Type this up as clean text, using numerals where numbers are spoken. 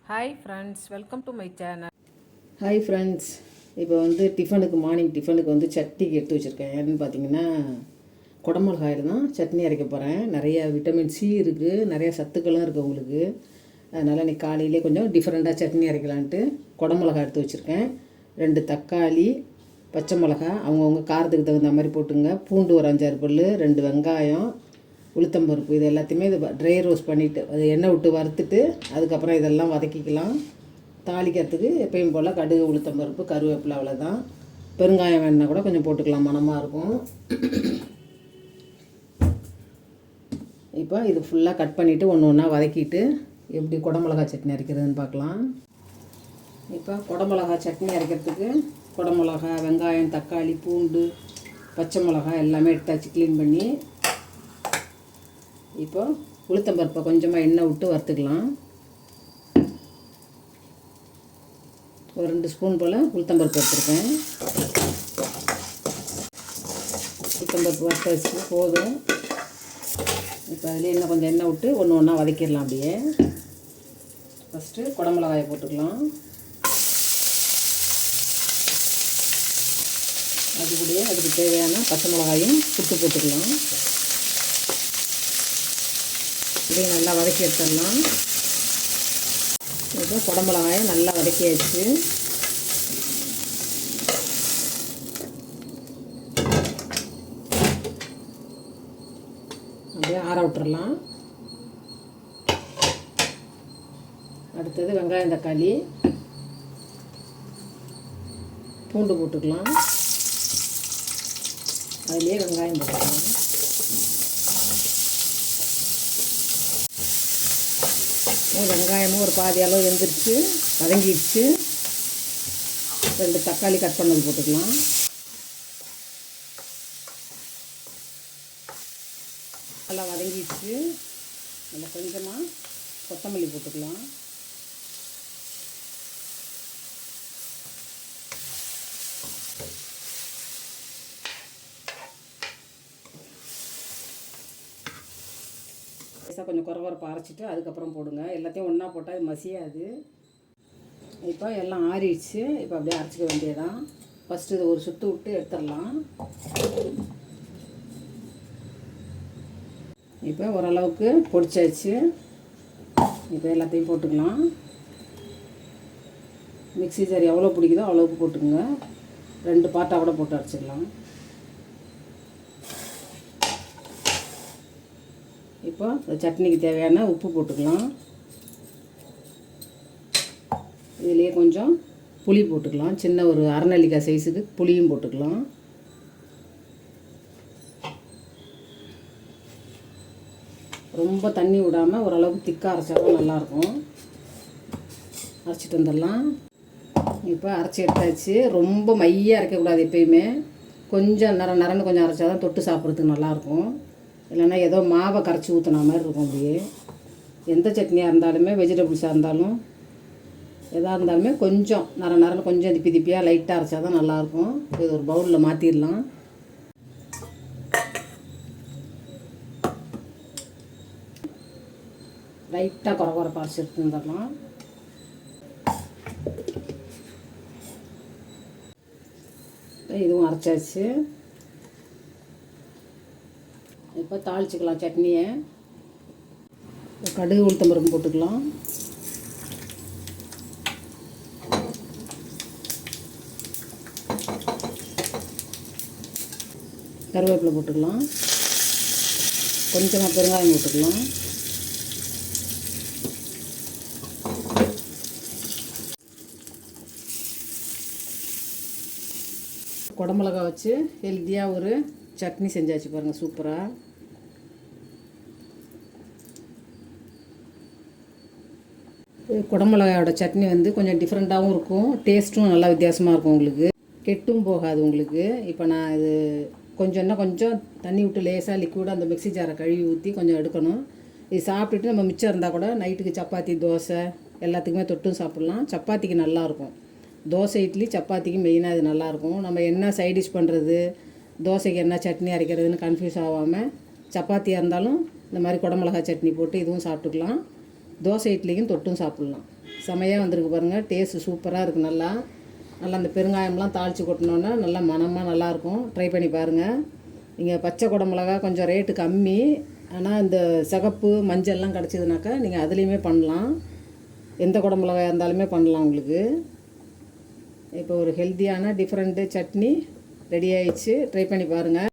Hi friends, welcome to my channel. Hi friends, இப்போ டிஃபனுக்கு morning டிஃபனுக்கு சட்னிக்கு எடுத்து வச்சுருக்கேன். ஏன்னு பார்த்தீங்கன்னா குடமிளகாயில் தான் சட்னி அரைக்க போகிறேன். நிறைய விட்டமின் சி இருக்குது, நிறைய சத்துக்களும் இருக்குது உங்களுக்கு. அதனால் இன்றைக்கி காலையிலே கொஞ்சம் டிஃப்ரெண்ட்டாக சட்னி அரைக்கலான்ட்டு குடமிளகா எடுத்து வச்சுருக்கேன். 2 தக்காளி, பச்சை மிளகா அவங்கவுங்க காரத்துக்கு தகுந்த மாதிரி போட்டுங்க. பூண்டு ஒரு 5-6 பல், 2 வெங்காயம், உளுத்தம்பருப்பு, இது எல்லாத்தையுமே இது ட்ரை ரோஸ்ட் பண்ணிவிட்டு அது எண்ணெய் விட்டு வறுத்துட்டு அதுக்கப்புறம் இதெல்லாம் வதக்கிக்கலாம். தாளிக்கிறதுக்கு எப்பயும் போல் கடுகு, உளுத்தம்பருப்பு, கருவேப்பிலை, அவ்வளோதான். பெருங்காயம் வேணுன்னா கூட கொஞ்சம் போட்டுக்கலாம், மணமாக இருக்கும். இப்போ இது ஃபுல்லாக கட் பண்ணிவிட்டு ஒன்று ஒன்றா வதக்கிட்டு எப்படி குடமிளகா சட்னி அரைக்கிறதுன்னு பார்க்கலாம். இப்போ குடமிளகா சட்னி அரைக்கிறதுக்கு குடமிளகா, வெங்காயம், தக்காளி, பூண்டு, பச்சை மிளகா எல்லாமே எடுத்தாச்சு க்ளீன் பண்ணி. இப்போ உளுத்தம்பருப்பை கொஞ்சமாக எண்ணெய் விட்டு வறுத்துக்கலாம். ஒரு 2 ஸ்பூன் போல் உளுத்தம்பருப்பு எடுத்துருக்கேன். உளுத்தம்பருப்பு வறுத்து வச்சு போதும். இப்போ அதில் இன்னும் கொஞ்சம் எண்ணெய் விட்டு ஒன்று ஒன்றா வதக்கிடலாம். அப்படியே ஃபஸ்ட்டு குடமிளகாயை போட்டுக்கலாம். அது கூடயே அதுக்கு தேவையான பச்சை மிளகாயும் சுட்டு போட்டுக்கலாம். இதையும் நல்லா வதக்கி எடுத்துடலாம். இப்போ குடமிளகாயை நல்லா வதக்கியாச்சு. அப்படியே ஆற விட்டுறலாம். அடுத்தது வெங்காயம், தக்காளி, பூண்டு போட்டுக்கலாம். அதுலேயே வெங்காயம் போட்டுக்கலாம். வெங்காயமும் ஒரு பாதி அளவு வெந்துருச்சு, வதங்கிடுச்சு. 2 தக்காளி கட் பண்ணது போட்டுக்கலாம். நல்லா வதங்கிடுச்சு. நல்லா கொஞ்சமாக கொத்தமல்லி போட்டுக்கலாம். கொஞ்சம் குறவரப்பை அரைச்சிட்டு அதுக்கப்புறம் போடுங்க. எல்லாத்தையும் ஒன்றா போட்டால் இது மசியாது. இப்போ எல்லாம் ஆறிடுச்சு. இப்போ அப்படியே அரைச்சிக்க வேண்டியதான். ஃபஸ்ட்டு இது ஒரு சுற்று விட்டு எடுத்துடலாம். இப்போ ஓரளவுக்கு பொடிச்சாச்சு. இப்போ எல்லாத்தையும் போட்டுக்கலாம். மிக்ஸி ஜார் எவ்வளோ பிடிக்குதோ அவ்வளோக்கு போட்டுக்கோங்க. 2 பார்ட்டாக கூட போட்டு அரைச்சிக்கலாம். இப்போ சட்னிக்கு தேவையான உப்பு போட்டுக்கலாம். இதுலேயே கொஞ்சம் புளி போட்டுக்கலாம். சின்ன ஒரு அரைநெல்லிக்காய் சைஸுக்கு புளியும் போட்டுக்கலாம். ரொம்ப தண்ணி விடாமல் ஓரளவுக்கு திக்காக அரைச்சாலும் நல்லாயிருக்கும். அரைச்சிட்டு வந்துடலாம். இப்போ அரைச்சி எடுத்தாச்சு. ரொம்ப மையாக அரைக்கக்கூடாது எப்பயுமே. கொஞ்சம் நரன்னு கொஞ்சம் அரைச்சா தான் தொட்டு சாப்பிட்றதுக்கு நல்லாயிருக்கும். இல்லைன்னா ஏதோ மாவை கரைச்சி ஊற்றின மாதிரி இருக்கும். அப்படியே எந்த சட்னியாக இருந்தாலுமே, வெஜிடபிள்ஸாக இருந்தாலும் எதாக இருந்தாலுமே கொஞ்சம் நரன்னு கொஞ்சம் திப்பியாக லைட்டாக அரைச்சா தான் நல்லாயிருக்கும். இது ஒரு பவுலில் மாற்றிடலாம். லைட்டாக குறப்பாக அரைச்சி எடுத்து வந்துடலாம். இதுவும் அரைச்சாச்சு. இப்போ தாளிச்சிக்கலாம் சட்னியை. கடுகு, உளுத்தம்பருப்பு போட்டுக்கலாம். கருவேப்பிலை போட்டுக்கலாம். கொஞ்சமாக பெருங்காயம் போட்டுக்கலாம். குடமிளகா வச்சு ஹெல்த்தியாக ஒரு சட்னி செஞ்சாச்சு பாருங்கள், சூப்பராக. குடமிளகாயோட சட்னி கொஞ்சம் டிஃப்ரெண்ட்டாகவும் இருக்கும். டேஸ்ட்டும் நல்லா வித்தியாசமாக இருக்கும். உங்களுக்கு கெட்டும் போகாது உங்களுக்கு. இப்போ நான் இது கொஞ்சம் தண்ணி விட்டு லேசாக லிக்விடாக அந்த மிக்ஸி ஜாரை கழுவி ஊற்றி கொஞ்சம் எடுக்கணும். இது சாப்பிட்டுட்டு நம்ம மிச்சம் இருந்தால் கூட நைட்டுக்கு சப்பாத்தி, தோசை எல்லாத்துக்குமே தொட்டும் சாப்பிட்லாம். சப்பாத்திக்கு நல்லாயிருக்கும். தோசை, இட்லி, சப்பாத்திக்கு மெயினாக இது நல்லாயிருக்கும். நம்ம என்ன சைடிஷ் பண்ணுறது, தோசைக்கு என்ன சட்னி அரைக்கிறதுன்னு கன்ஃபியூஸ் ஆகாமல் சப்பாத்தியாக இருந்தாலும் இந்த மாதிரி குடமிளகா சட்னி போட்டு இதுவும் சாப்பிட்டுக்கலாம். தோசை, இட்லிக்கும் தொட்டும் சாப்பிட்லாம். செமையாக வந்திருக்கு பாருங்கள். டேஸ்ட்டு சூப்பராக இருக்குது. நல்லா அந்த பெருங்காயம்லாம் தாளித்து கொட்டினோன்னா நல்லா மணமாக நல்லாயிருக்கும். ட்ரை பண்ணி பாருங்கள். நீங்கள் பச்சை குடமிளகா கொஞ்சம் ரேட்டு கம்மி, ஆனால் இந்த சிகப்பு மஞ்சள்லாம் கிடச்சிதுனாக்கா நீங்கள் அதுலேயுமே பண்ணலாம். எந்த குடமிளகாயாக இருந்தாலுமே பண்ணலாம் உங்களுக்கு. இப்போ ஒரு ஹெல்த்தியான டிஃப்ரெண்ட்டு சட்னி ரெடி ஆயிடுச்சு. ட்ரை பண்ணி பாருங்கள்.